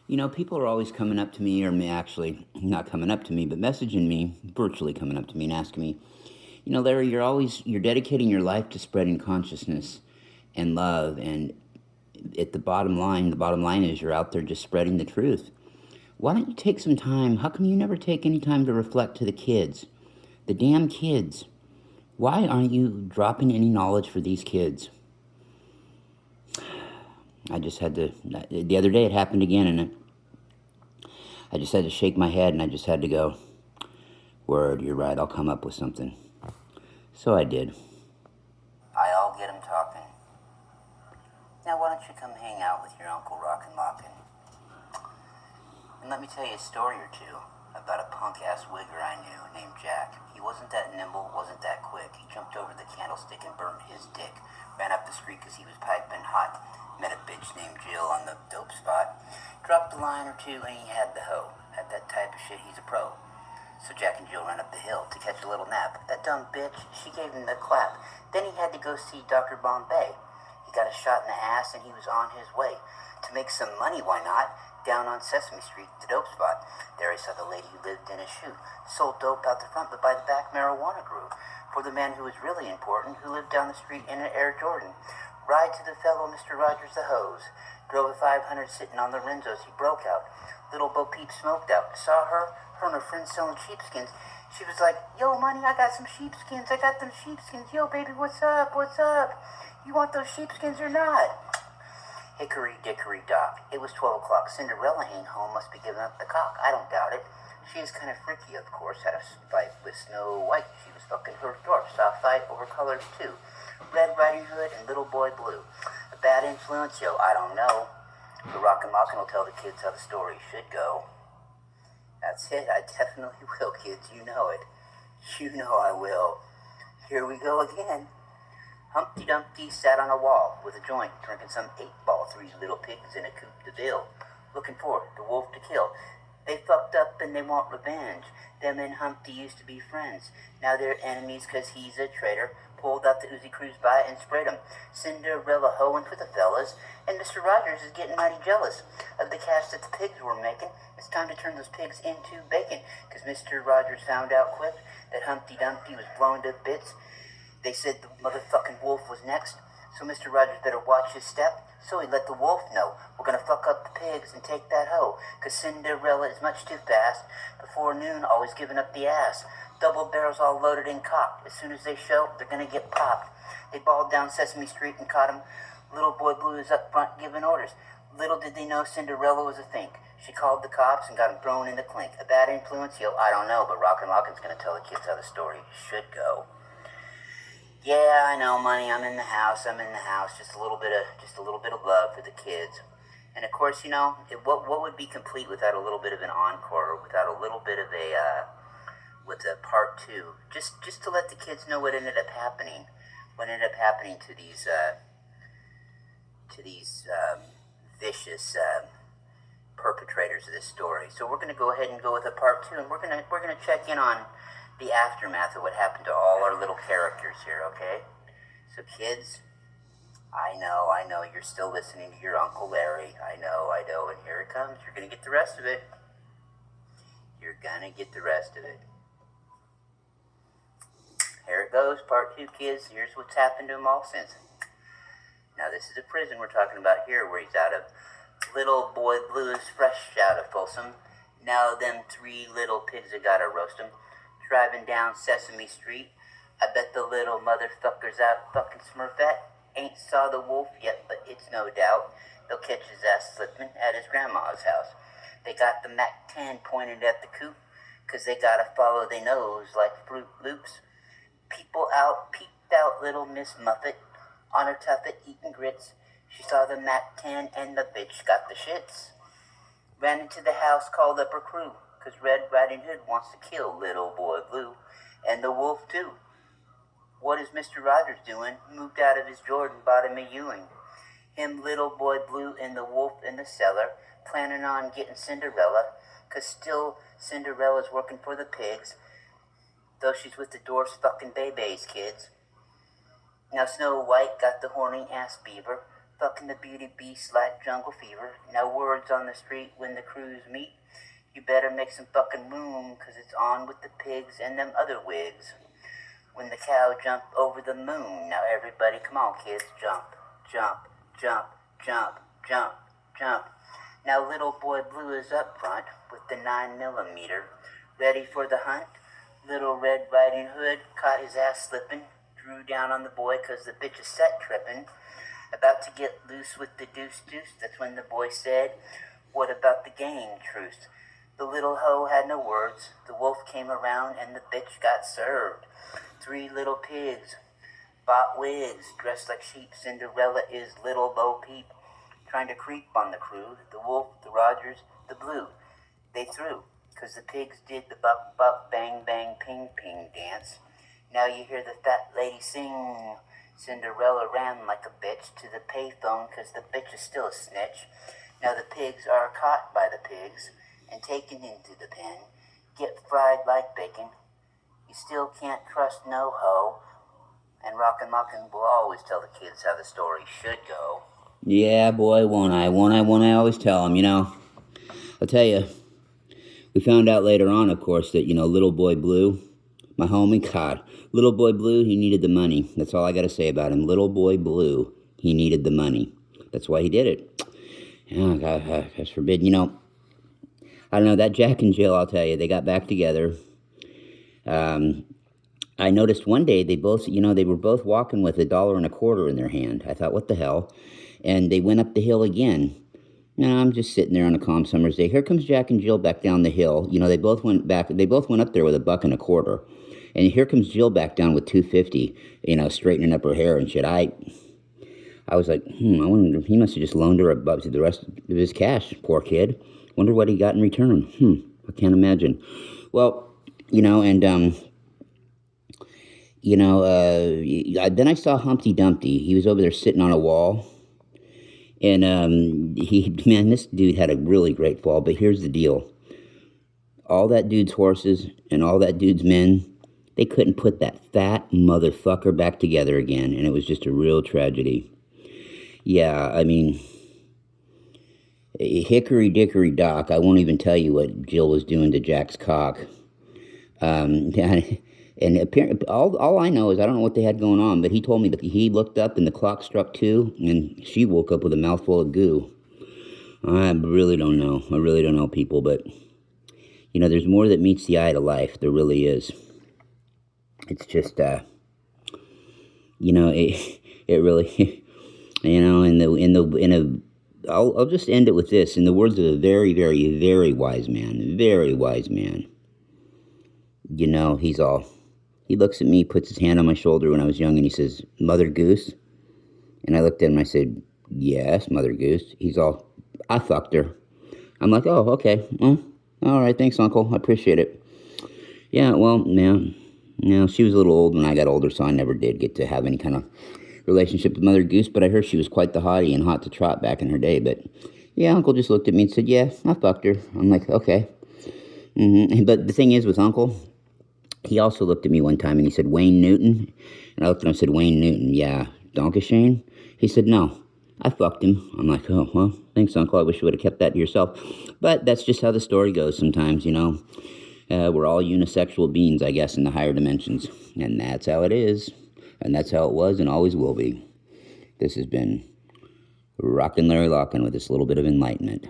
People are always coming up to me, or me actually not coming up to me, but messaging me, virtually coming up to me and asking me, Larry, you're dedicating your life to spreading consciousness and love, and at the bottom line is you're out there just spreading the truth. Why don't you take some time? How come you never take any time to reflect to the kids, the damn kids? Why aren't you dropping any knowledge for these kids? I just had to. The other day it happened again, and I just had to shake my head, and I just had to go, "Word, you're right. I'll come up with something." So I did. I'll get him talking. Now, why don't you come hang out with your Uncle Rockin' Lockin'? And let me tell you a story or two about a punk-ass wigger I knew named Jack. He wasn't that nimble, wasn't that quick. He jumped over the candlestick and burnt his dick. Ran up the street because he was piping hot. Met a bitch named Jill on the dope spot. Dropped a line or two and he had the hoe. At that type of shit, he's a pro. So Jack and Jill ran up the hill to catch a little nap. That dumb bitch, she gave him the clap. Then he had to go see Dr. Bombay. He got a shot in the ass and he was on his way. To make some money, why not? Down on Sesame Street, the dope spot. There he saw the lady who lived in a chute. Sold dope out the front, but by the back marijuana grew. For the man who was really important, who lived down the street in an Air Jordan. Ride to the fellow Mr. Rogers the hose. Drove a 500 sitting on the Renzos, he broke out. Little Bo Peep smoked out. Saw her and her friends selling sheepskins. She was like, "Yo, money, I got some sheepskins. I got them sheepskins. Yo, baby, what's up? What's up? You want those sheepskins or not?" Hickory dickory dock. It was 12 o'clock. Cinderella ain't home, must be giving up the cock. I don't doubt it. She is kind of freaky, of course. Had a fight with Snow White. She was fucking her dwarf. Saw a fight over colors, too. Red Riding Hood and Little Boy Blue. A bad influence? Yo, I don't know. The Rockin' Mockin' will tell the kids how the story should go. That's it. I definitely will, kids. You know it. You know I will. Here we go again. Humpty Dumpty sat on a wall with a joint, drinking some 8-ball. 3 little pigs in a coop de ville, looking for the wolf to kill. They fucked up and they want revenge. Them and Humpty used to be friends. Now they're enemies 'cause he's a traitor. Pulled out the Uzi Cruise by and sprayed him. Cinderella hoeing for the fellas. And Mr. Rogers is getting mighty jealous of the cash that the pigs were making. It's time to turn those pigs into bacon. 'Cause Mr. Rogers found out quick that Humpty Dumpty was blown to bits. They said the motherfucking wolf was next, so Mr. Rogers better watch his step. So he let the wolf know, we're gonna fuck up the pigs and take that hoe, 'cause Cinderella is much too fast. Before noon, always giving up the ass. Double barrels all loaded and cocked. As soon as they show, they're gonna get popped. They balled down Sesame Street and caught him. Little Boy Blue is up front giving orders. Little did they know Cinderella was a think. She called the cops and got him thrown in the clink. A bad influence? Yo, I don't know, but Rockin' Lockin's gonna tell the kids how the story should go. Yeah, I know, money. I'm in the house. Just a little bit of love for the kids. And of course, what would be complete without a little bit of an encore, or without a little bit of with a part 2, just to let the kids know what ended up happening to these vicious perpetrators of this story. So we're gonna go ahead and go with a part 2, and we're gonna check in on the aftermath of what happened to all our little characters here, okay? So kids, I know, you're still listening to your Uncle Larry. I know, and here it comes. You're gonna get the rest of it. Here it goes, part 2, kids. Here's what's happened to them all since. Now, this is a prison we're talking about here, where he's out of Little Boy Blue is fresh out of Folsom. Now them 3 little pigs have gotta roast him. Driving down Sesame Street, I bet the little motherfuckers out fucking Smurfette ain't saw the wolf yet, but it's no doubt they'll catch his ass slipping at his grandma's house. They got the MAC-10 pointed at the coop, 'cause they gotta follow their nose like Fruit Loops. Peeped out little Miss Muffet on her tuffet eating grits. She saw the MAC-10 and the bitch got the shits. Ran into the house, called up her crew, 'cause Red Riding Hood wants to kill Little Boy Blue, and the wolf too. What is Mr. Rogers doing? Moved out of his Jordan, bought him a Ewing. Him, Little Boy Blue, and the wolf in the cellar, planning on getting Cinderella, 'cause still Cinderella's working for the pigs, though she's with the dwarf's fucking babies, kids. Now Snow White got the horny ass beaver, Fucking the beauty beast like jungle fever. No words on the street when the crews meet. You better make some fucking room, 'cause it's on with the pigs and them other wigs. When the cow jumped over the moon, now everybody, come on kids, jump, jump, jump, jump, jump, jump. Now little boy Blue is up front with the 9mm, ready for the hunt. Little Red Riding Hood caught his ass slipping, drew down on the boy 'cause the bitch is set tripping. About to get loose with the deuce, that's when the boy said, what about the gang truce? The little hoe had no words. The wolf came around and the bitch got served. 3 little pigs bought wigs, dressed like sheep. Cinderella is little Bo Peep, trying to creep on the crew. The wolf, the Rogers, the Blue, they threw, 'cause the pigs did the buck, buck, bang, bang, ping, ping dance. Now you hear the fat lady sing. Cinderella ran like a bitch to the payphone 'cause the bitch is still a snitch. Now the pigs are caught by the pigs and taken into the pen, get fried like bacon. You still can't trust no hoe. And Rockin' Mockin' will always tell the kids how the story should go. Yeah, boy, won't I always tell them, I'll tell you, we found out later on, of course, that, little boy Blue, my homie, God, little boy Blue, he needed the money. That's all I got to say about him. Little boy Blue, he needed the money. That's why he did it. Oh, God, that's forbidden. I don't know, that Jack and Jill, I'll tell you, they got back together. I noticed one day they both, they were both walking with $1.25 in their hand. I thought, what the hell? And they went up the hill again. Now, I'm just sitting there on a calm summer's day. Here comes Jack and Jill back down the hill. They both went up there with $1.25. And here comes Jill back down with $2.50, straightening up her hair and shit. I was like, I wonder, he must have just loaned her the rest of his cash, poor kid. Wonder what he got in return. I can't imagine. Well, then I saw Humpty Dumpty. He was over there sitting on a wall. And, this dude had a really great fall, but here's the deal. All that dude's horses and all that dude's men, they couldn't put that fat motherfucker back together again, and it was just a real tragedy. Yeah, I mean, hickory dickory dock, I won't even tell you what Jill was doing to Jack's cock. And apparently, all I know is I don't know what they had going on, but he told me that he looked up and the clock struck 2, and she woke up with a mouthful of goo. I really don't know. I really don't know, people, but, there's more that meets the eye to life. There really is. It's just, it really, I'll just end it with this. In the words of a very, very, very wise man, he looks at me, puts his hand on my shoulder when I was young, and he says, Mother Goose? And I looked at him and I said, yes, Mother Goose. He's all, I fucked her. I'm like, oh, okay. Well, all right, thanks, Uncle. I appreciate it. Yeah, well, she was a little old when I got older, so I never did get to have any kind of relationship with Mother Goose, but I heard she was quite the hottie and hot to trot back in her day. But, yeah, Uncle just looked at me and said, yeah, I fucked her. I'm like, okay. But the thing is with Uncle, he also looked at me one time and he said, Wayne Newton? And I looked at him and said, Wayne Newton, yeah, Donkashane? He said, no, I fucked him. I'm like, oh, well, thanks, Uncle. I wish you would have kept that to yourself. But that's just how the story goes sometimes, we're all unisexual beings, I guess, in the higher dimensions. And that's how it is. And that's how it was and always will be. This has been Rockin' Larry Lockin' with this little bit of enlightenment.